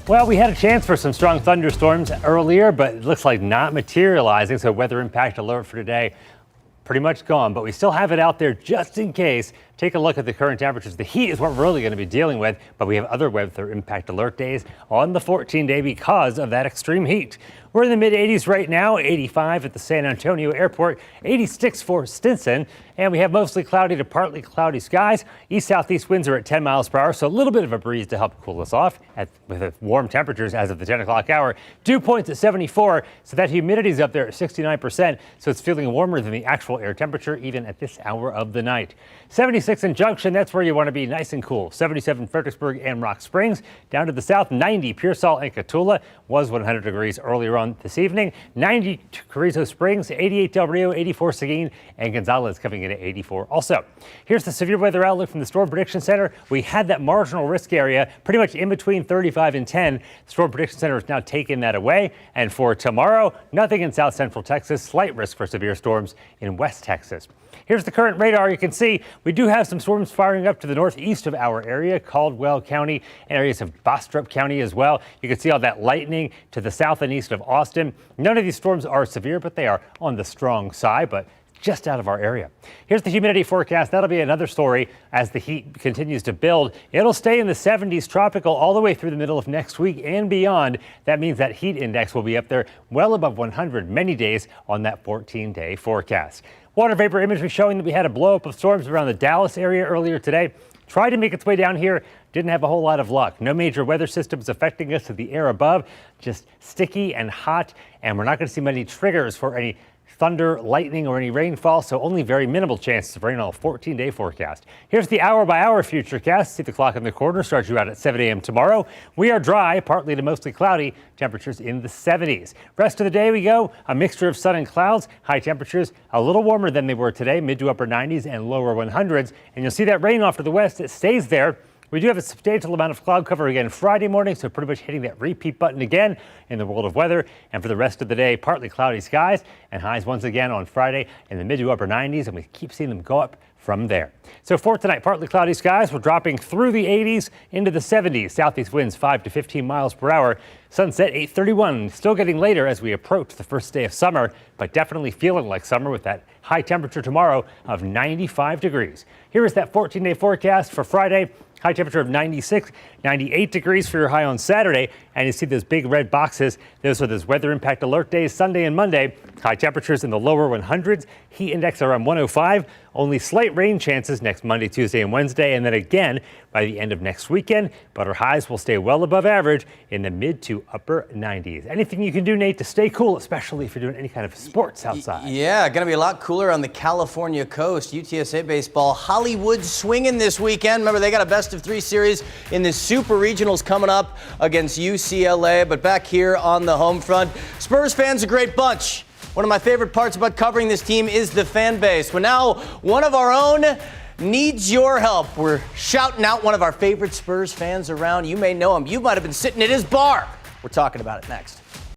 Well, we had a chance for some strong thunderstorms earlier, but it looks like not materializing. So weather impact alert for today, pretty much gone, but we still have it out there just in case. Take a look at the current temperatures. The heat is what we're really going to be dealing with, but we have other weather impact alert days on the 14-day because of that extreme heat. We're in the mid 80s right now, 85 at the San Antonio airport, 86 for Stinson, and we have mostly cloudy to partly cloudy skies. East-southeast winds are at 10 miles per hour, so a little bit of a breeze to help cool us off with warm temperatures as of the 10 o'clock hour. Dew points at 74, so that humidity is up there at 69%, so it's feeling warmer than the actual air temperature even at this hour of the night. 76 in Junction, that's where you want to be, nice and cool. 77 Fredericksburg and Rock Springs. Down to the south, 90 Pearsall and Cotulla, was 100 degrees earlier on this evening. 90 Carrizo Springs, 88 Del Rio, 84 Seguin, and Gonzales coming in at 84 also. Here's the severe weather outlook from the Storm Prediction Center. We had that marginal risk area pretty much in between 35 and 10. The Storm Prediction Center has now taken that away. And for tomorrow, nothing in south central Texas, slight risk for severe storms in west Texas. Here's the current radar. You can see we do have some storms firing up to the northeast of our area, Caldwell County, and areas of Bastrop County as well. You can see all that lightning to the south and east of Austin. None of these storms are severe, but they are on the strong side, but just out of our area. Here's the humidity forecast. That'll be another story as the heat continues to build. It'll stay in the 70s tropical all the way through the middle of next week and beyond. That means that heat index will be up there well above 100 many days on that 14-day forecast. Water vapor imagery showing that we had a blow up of storms around the Dallas area earlier today. Tried to make its way down here, didn't have a whole lot of luck. No major weather systems affecting us to the air above, just sticky and hot, and we're not going to see many triggers for any thunder, lightning, or any rainfall, so only very minimal chances of rain on a 14-day forecast. Here's the hour-by-hour futurecast. See the clock in the corner. Starts you out at 7 a.m. tomorrow. We are dry, partly to mostly cloudy. Temperatures in the 70s. Rest of the day we go, a mixture of sun and clouds. High temperatures a little warmer than they were today, mid to upper 90s and lower 100s. And you'll see that rain off to the west. It stays there. We do have a substantial amount of cloud cover again Friday morning, so pretty much hitting that repeat button again in the world of weather. And for the rest of the day, partly cloudy skies and highs once again on Friday in the mid to upper 90s, and we keep seeing them go up from there. So for tonight, partly cloudy skies. We're dropping through the 80s into the 70s. Southeast winds 5 to 15 miles per hour. Sunset 8:31. Still getting later as we approach the first day of summer, but definitely feeling like summer with that high temperature tomorrow of 95 degrees. Here is that 14-day forecast for Friday. High temperature of 96, 98 degrees for your high on Saturday. And you see those big red boxes. Those are those weather impact alert days, Sunday and Monday. High temperatures in the lower 100s. Heat index around 105. Only slight rain chances next Monday, Tuesday, and Wednesday. And then again by the end of next weekend. But our highs will stay well above average in the mid to upper 90s. Anything you can do, Nate, to stay cool, especially if you're doing any kind of sports outside? Yeah, going to be a lot cooler on the California coast. UTSA baseball, Hollywood swinging this weekend. Remember, they got a best-of-3 series in the Super Regionals coming up against UCLA. But back here on the home front, Spurs fans a great bunch. One of my favorite parts about covering this team is the fan base. But now, one of our own needs your help. We're shouting out one of our favorite Spurs fans around. You may know him. You might have been sitting at his bar. We're talking about it next.